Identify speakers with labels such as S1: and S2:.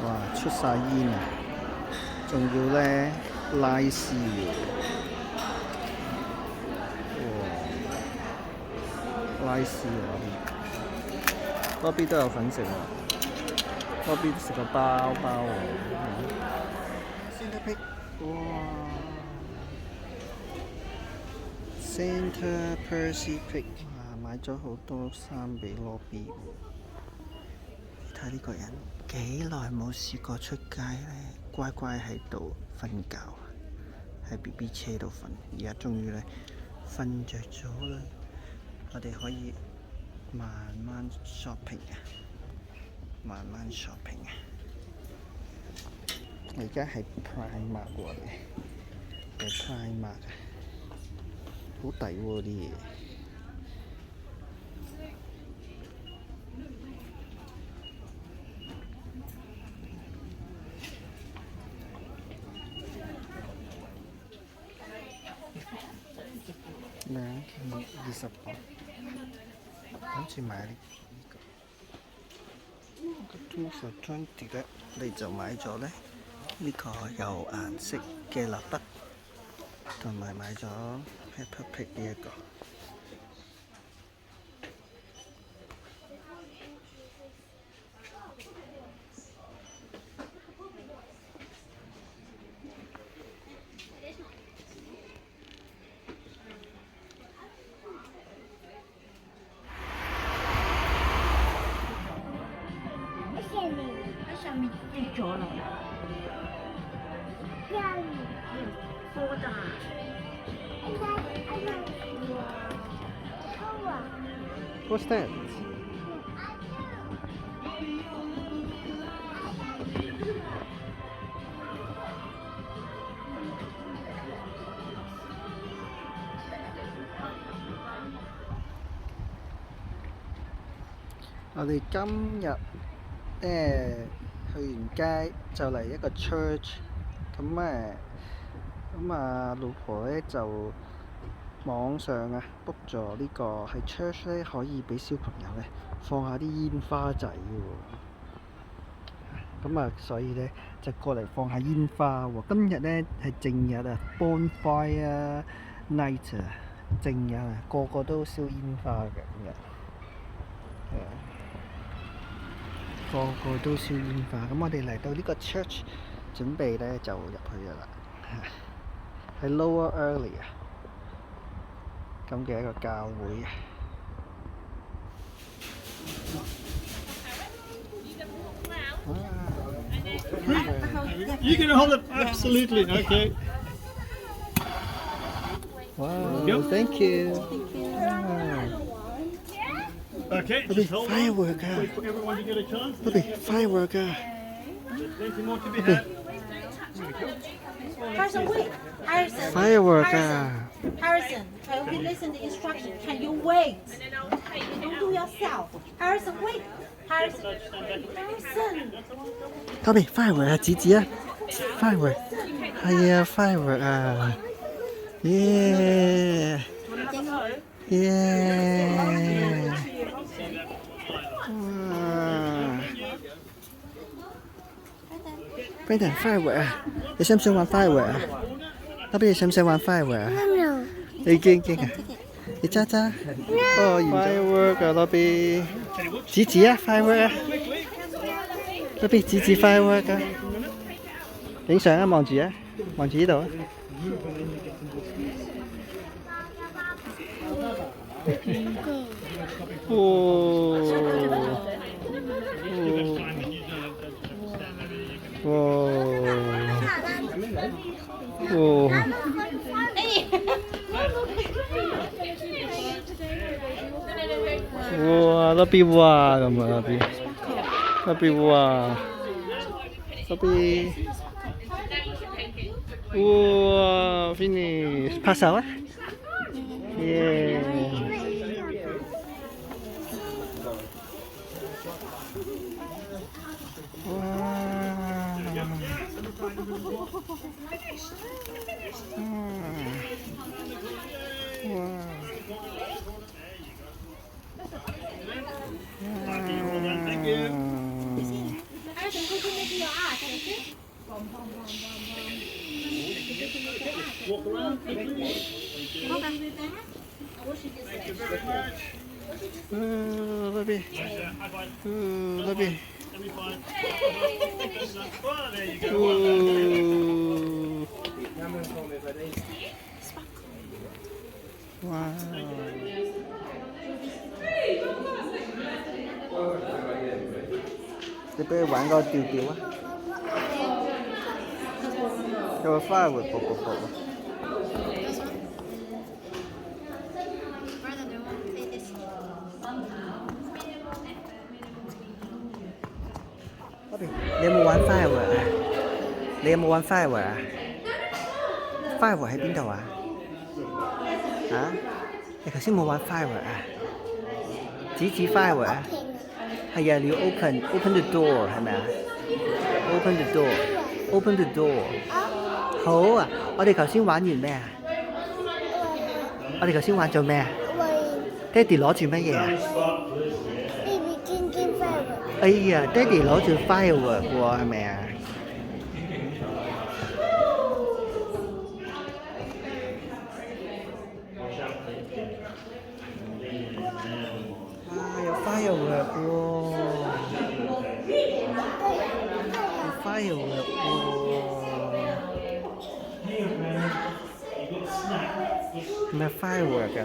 S1: 哇，出晒煙啊！仲要咧拉絲喎，哇！拉絲喎，嗰邊都有份食喎，嗰邊食個包喎，Centre Pick， 哇 ！Centre Percy Pick， 哇！買咗好多衫俾 Lobby 喎。你睇呢個人幾耐冇試過出街咧，乖乖喺度瞓覺，喺 BB 車度瞓。而家終於咧瞓着咗啦，我哋可以慢慢 shopping 啊，慢慢 shopping 啊。我而家係 Primark 過嚟，係 Primark 啊，好抵喎啲嘢。2件28，好似買呢個 two for 20咧，你就買咗咧呢個有顏色嘅蠟筆，同埋買咗 Peppa Pig 呢一個。
S2: 喺上面跌咗落嚟。多咋
S1: ？What's that？ 我哋今日去完街就嚟一個 church， 咁老婆咧就網上book 咗呢個喺 church 咧可以俾小朋友咧放下啲煙花仔喎，所以咧就過嚟放下煙花喎。今日咧係正日啊 ，bonfire night 啊，正日啊，個個都燒煙花嘅今日。個個都燒煙花，咁我哋嚟到呢個 church， 準備咧就入去噶啦，喺 Lower Early 咁嘅一個教會。
S3: You can hold it absolutely, okay.
S1: Wow, thank you.
S3: Okay, just hold on.
S1: Firework
S3: Wait for everyone to get a chance.
S1: firework
S3: Plenty more to be had.
S2: Harrison, wait. Harrison.
S1: firework
S2: Harrison, okay, listen to instruction. Can you wait? Don't do yourself. Harrison, wait. Harrison.
S1: Toby firework 指指firework 係啊 firework yeah yeah ，Brandon firework 你想唔想玩 firework Toby 你想唔想玩 firework你驚你揸firework Toby 指指firework Toby 指指 firework 影相望住呢度哇，Toby 哇咁啊，Toby 哇，Toby 哇 ，finish 拍手耶！
S3: Walk around quickly.
S2: Okay.
S3: Thank you very much.
S1: 嗰邊，
S3: Pleasure. High five.
S1: 嗰邊，
S3: Let me find. Oh, there you go. Well done.
S1: 哇！你俾佢玩個吊吊啊！有個花會啵啵啵啊！
S2: Brother, do you want to play this?
S1: 嗰邊，你有冇玩 firework 啊？你有冇玩 firework 啊？firework 喺邊度啊？啊？你頭先冇玩 firework 啊？指 firework 啊？係啊，你要 open the door 係咪啊 ？open the door，open the door。好啊！我哋頭先玩完咩啊？我哋頭先玩咗咩啊？爹哋攞住乜嘢啊？哎呀，爹哋攞住 firework 喎，係咪啊？哇，有 firework 喎！有 firework 喎！係咪 firework 啊？